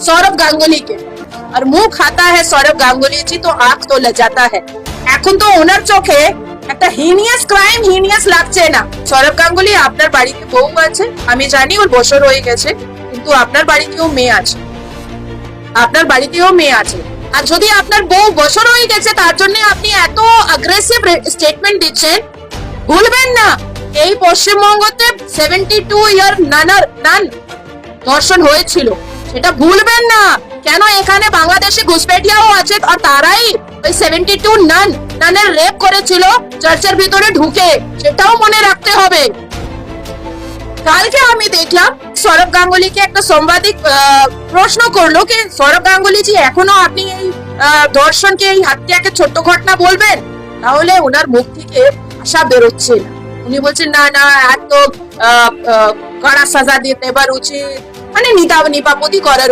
सौरभ गांगुली के, और मुंह खाता है सौरभ गांगुली जी तो आंख तो लजाता है। এখন তো ওনার চোখে একটা হিনিয়াস ক্রাইম হিনিয়াস লাগছে না। সৌরভ গাঙ্গুলি, আপনার বাড়িতে বউ আছে, আমি জানি ওর বছর হয়ে গেছে, কিন্তু আপনার বাড়িতেও মেয়ে আছে, আপনার বাড়িতেও মেয়ে আছে। আর যদি আপনার বউ বছর হয়ে গেছে তার জন্য আপনি এত অ্যাগ্রেসিভ স্টেটমেন্ট দিচ্ছেন, ভুলবেন না এই পশ্চিমবঙ্গতে 72 ইয়ার নান ধর্ষণ হয়েছিল, সেটা ভুলবেন না। কেন এখানে বাংলাদেশি ঘুষপেটিয়াও আছে, আর তারাই ওই 72 নানের রেপ করেছিল চার্চের ভিতরে ঢুকে, সেটাও মনে রাখতে হবে। কালকে আমি দেখলাম সৌরভ গাঙ্গুলিকে একটা সাংবাদিক প্রশ্ন করলো কি সৌরভ গাঙ্গুলি জি এখনো আপনি এই ধর্ষণকে, এই হত্যাকে ছোট্ট ঘটনা বলবেন? তাহলে ওনার মুখ থেকে আশা বেরোচ্ছে না। উনি বলছেন না না, এত কড়া সাজা দিতে এবার উচিত, মানে নিপাপতি করার